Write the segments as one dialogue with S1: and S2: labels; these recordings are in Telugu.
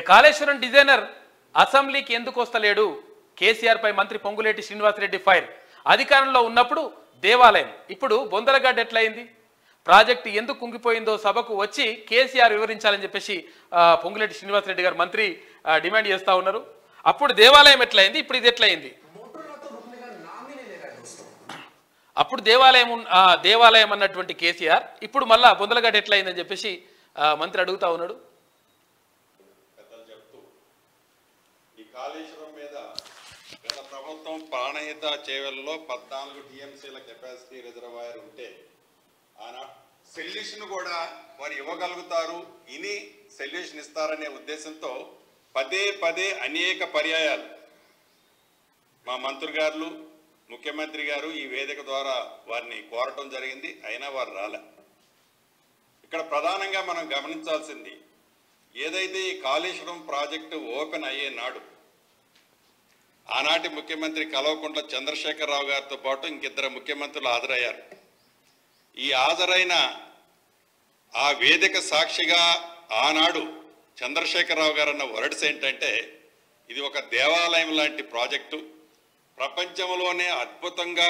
S1: కాళేశ్వరం డిజైనర్ అసెంబ్లీకి ఎందుకు వస్తలేడు? కేసీఆర్ పై మంత్రి పొంగులేటి శ్రీనివాసరెడ్డి ఫైర్. అధికారంలో ఉన్నప్పుడు దేవాలయం, ఇప్పుడు బొందలగడ్డ ఎట్లయింది? ప్రాజెక్టు ఎందుకు కుంగిపోయిందో సభకు వచ్చి కేసీఆర్ వివరించాలని చెప్పేసి పొంగులేటి శ్రీనివాసరెడ్డి గారు మంత్రి డిమాండ్ చేస్తూ ఉన్నారు. అప్పుడు దేవాలయం ఎట్లయింది, ఇప్పుడు ఇది ఎట్లయింది? అప్పుడు దేవాలయం అన్నటువంటి కేసీఆర్ ఇప్పుడు మళ్ళా బొందలగడ్డ ఎట్లయిందని చెప్పేసి మంత్రి అడుగుతా ఉన్నాడు.
S2: కాళేశ్వరం మీద గత ప్రభుత్వం ప్రాణహిత చేవెలలో 14 టీఎంసీల కెపాసిటీ రిజర్వాయర్ ఉంటే సొల్యూషన్ కూడా వారు ఇవ్వగలుగుతారు, ఇని సొల్యూషన్ ఇస్తారనే ఉద్దేశంతో పదే అనేక పర్యాయాలు మా మంత్రి గారు ముఖ్యమంత్రి గారు ఈ వేదిక ద్వారా వారిని కోరటం జరిగింది. అయినా వారు రాలే. ఇక్కడ ప్రధానంగా మనం గమనించాల్సింది ఏదైతే ఈ కాళేశ్వరం ప్రాజెక్టు ఓపెన్ అయ్యే నాడు ఆనాటి ముఖ్యమంత్రి కల్వకుంట్ల చంద్రశేఖరరావు గారితో పాటు ఇంకిద్దరు ముఖ్యమంత్రులు హాజరయ్యారు. ఈ హాజరైన ఆ వేదిక సాక్షిగా ఆనాడు చంద్రశేఖరరావు గారు అన్న వర్డ్స్ ఏంటంటే, ఇది ఒక దేవాలయం లాంటి ప్రాజెక్టు, ప్రపంచంలోనే అద్భుతంగా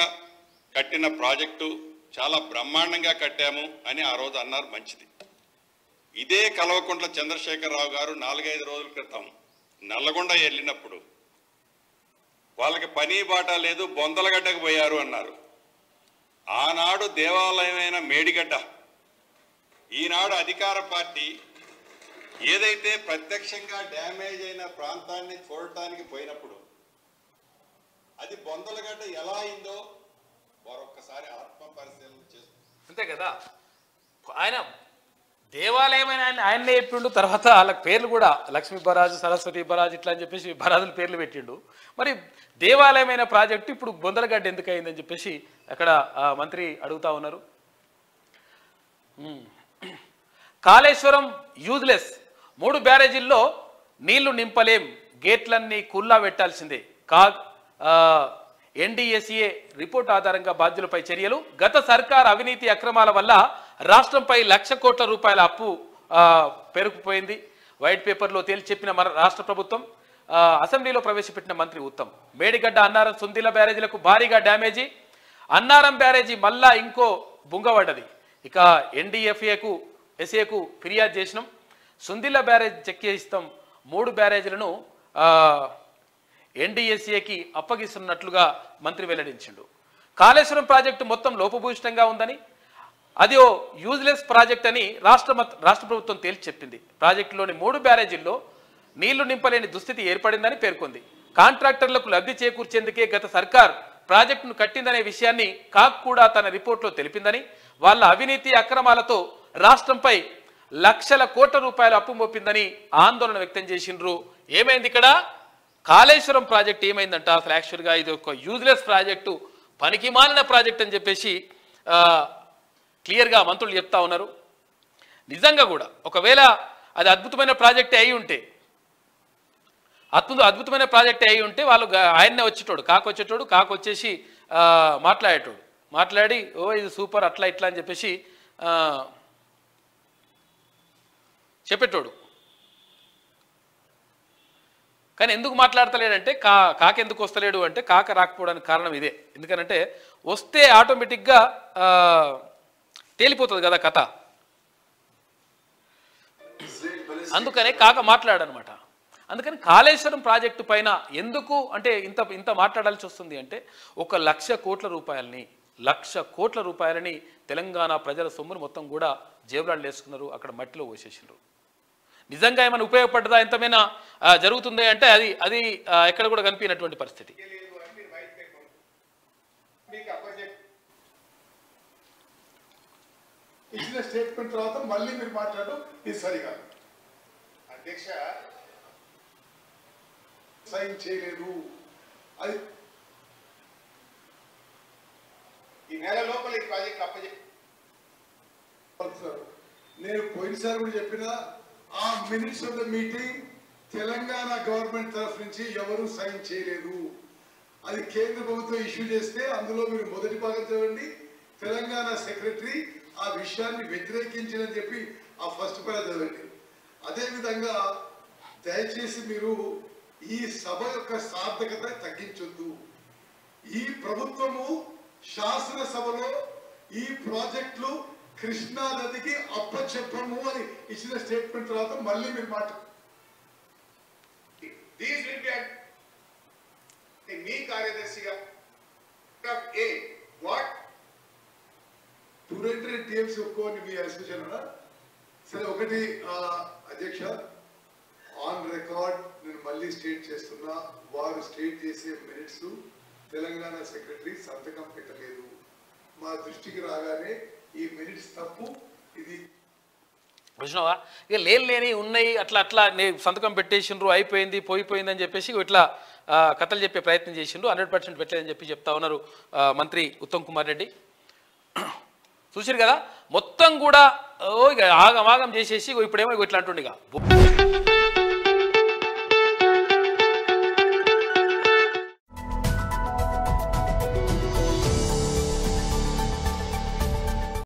S2: కట్టిన ప్రాజెక్టు, చాలా బ్రహ్మాండంగా కట్టాము అని ఆ రోజు అన్నారు. మంచిది. ఇదే కల్వకుంట్ల చంద్రశేఖరరావు గారు 4-5 రోజుల క్రితం నల్లగొండ వెళ్ళినప్పుడు వాళ్ళకి పని బాట లేదు, బొందలగడ్డకు పోయారు అన్నారు. ఆనాడు దేవాలయమైన మేడిగడ్డ, ఈనాడు అధికార పార్టీ ఏదైతే ప్రత్యక్షంగా డ్యామేజ్ అయిన ప్రాంతాన్ని చూడటానికి పోయినప్పుడు అది బొందలగడ్డ ఎలా అయిందో మరొక్కసారి ఆత్మ పరిశీలన చేస్తుంది.
S1: అంతే కదా. ఆయన దేవాలయమైన ఆయన్నే చెప్పిండు. తర్వాత వాళ్ళకి పేర్లు కూడా లక్ష్మీ బరాజు, సరస్వతి బరాజు ఇట్లా అని చెప్పేసి బరాజుల పేర్లు పెట్టిండు. మరి దేవాలయమైన ప్రాజెక్టు ఇప్పుడు బొందలగడ్డ ఎందుకు అయిందని చెప్పేసి అక్కడ మంత్రి అడుగుతా ఉన్నారు. కాళేశ్వరం యూజ్లెస్, 3 బ్యారేజీల్లో నీళ్లు నింపలేం, గేట్లన్నీ కుల్లా పెట్టాల్సిందే. ఎన్డీఎస్ఏ రిపోర్ట్ ఆధారంగా బాధ్యులపై చర్యలు. గత సర్కార్ అవినీతి అక్రమాల వల్ల రాష్ట్రంపై 1,00,000 కోట్ల రూపాయల అప్పు పెరుగుపోయింది. వైట్ పేపర్లో తేల్చి చెప్పిన మన రాష్ట్ర ప్రభుత్వం అసెంబ్లీలో ప్రవేశపెట్టిన మంత్రి ఉత్తమ్. మేడిగడ్డ, అన్నారం, సుందిల బ్యారేజీలకు భారీగా డ్యామేజీ. అన్నారం బ్యారేజీ మళ్ళా ఇంకో బుంగబడ్డది. ఇక ఎస్ఏకు ఫిర్యాదు చేసినాం. సుందిల బ్యారేజ్ చెక్ చేయిస్తాం. 3 బ్యారేజీలను ఎన్డీఎస్ఏకి అప్పగిస్తున్నట్లుగా మంత్రి వెల్లడించిండు. కాళేశ్వరం ప్రాజెక్టు మొత్తం లోపభూయిష్టంగా ఉందని, అది ఓ యూజ్లెస్ ప్రాజెక్ట్ అని రాష్ట్ర ప్రభుత్వం తేల్చి చెప్పింది. ప్రాజెక్టులోని 3 బ్యారేజీల్లో నీళ్లు నింపలేని దుస్థితి ఏర్పడిందని పేర్కొంది. కాంట్రాక్టర్లకు లబ్ధి చేకూర్చేందుకే గత సర్కార్ ప్రాజెక్టును కట్టిందనే విషయాన్ని కాక్ కూడా తన రిపోర్ట్లో తెలిపిందని, వాళ్ళ అవినీతి అక్రమాలతో రాష్ట్రంపై 1,00,000 కోట్ల రూపాయలు అప్పు మోపిందని ఆందోళన వ్యక్తం చేసిండ్రు. ఏమైంది ఇక్కడ? కాళేశ్వరం ప్రాజెక్ట్ ఏమైందంట? అసలు యాక్చువల్గా ఇది ఒక యూజ్లెస్ ప్రాజెక్టు, పనికి మాలిన ప్రాజెక్ట్ అని చెప్పేసి క్లియర్గా మంత్రులు చెప్తా ఉన్నారు. నిజంగా కూడా ఒకవేళ అది అద్భుతమైన ప్రాజెక్టే అయి ఉంటే వాళ్ళు ఆయన్నే వచ్చేటోడు, కాకు వచ్చేసి మాట్లాడి ఓ ఇది సూపర్ అట్లా ఇట్లా అని చెప్పేసి చెప్పేటోడు. కానీ ఎందుకు మాట్లాడతలేడంటే, కాక ఎందుకు వస్తలేడు అంటే, కాక రాకపోవడానికి కారణం ఇదే. ఎందుకనంటే వస్తే ఆటోమేటిక్గా తేలిపోతుంది కదా కథ. అందుకనే కాక మాట్లాడనమాట. అందుకని కాళేశ్వరం ప్రాజెక్టు పైన ఎందుకు అంటే ఇంత మాట్లాడాల్సి వస్తుంది అంటే, 1,00,000 కోట్ల రూపాయలని 1,00,000 కోట్ల రూపాయలని తెలంగాణ ప్రజల సొమ్మును మొత్తం కూడా జేబులాలు వేసుకున్నారు, అక్కడ మట్టిలో పోసేసినారు. నిజంగా ఏమైనా ఉపయోగపడ్డదా, ఎంతమైనా జరుగుతుంది అంటే అది ఎక్కడ కూడా కనిపించినటువంటి పరిస్థితి.
S3: ఇచ్చిన స్టేట్మెంట్ తర్వాత మళ్ళీ మీరు మాట్లాడడం ఇది సరిగా. అధ్యక్ష సైన్ చేయలేదు, అది ఈ నెల లోపల ఈ ప్రాజెక్ట్ అప్పచెప్పారు. నేను పోయినసారి కూడా చెప్పిన ఆ minutes of the meeting Telangana government తరఫు నుంచి ఎవరు సైన్ చేయలేదు. అది కేంద్ర ప్రభుత్వం ఇష్యూ చేస్తే అందులో మీరు మొదటి భాగం చదవండి. తెలంగాణ సెక్రటరీ ఆ విషయాన్ని వ్యతిరేకించిందని చెప్పి ఆ ఫస్ట్ పేరా చదవండి. అదేవిధంగా దయచేసి మీరు ఈ సభ యొక్క సార్థకత తగ్గించొద్దు. ఈ ప్రభుత్వము శాసనసభలో ఈ ప్రాజెక్టులు కృష్ణా నదికి అప్పచెప్పము అని ఇచ్చిన స్టేట్మెంట్ తర్వాత మళ్ళీ మీరు మాట
S4: మీ కార్యదర్శిగా
S3: 200 టీఎంసీ ఒప్పుకోని మీ సూచన. సరే, ఒకటి అధ్యక్ష, ఆన్ రికార్డ్ నేను మళ్ళీ స్టేట్ చేస్తున్నా, వారు స్టేట్ చేసే మినిట్స్ తెలంగాణ సెక్రటరీ సంతకం పెట్టలేదు. మా దృష్టికి రాగానే ఈ మినిట్స్ తప్పు, ఇది
S1: చూసినావా, ఇక లేని ఉన్నాయి అట్లా అట్లా సంతకం పెట్టేసిండ్రు, అయిపోయింది పోయిపోయింది అని చెప్పేసి ఇట్లా కథలు చెప్పే ప్రయత్నం చేసిండ్రు. 100% పెట్టలేదని చెప్పి చెప్తా ఉన్నారు మంత్రి ఉత్తమ్ కుమార్ రెడ్డి. చూసారు కదా, మొత్తం కూడా ఇక ఆగం చేసేసి ఇప్పుడేమో ఇట్లా అంటుండే.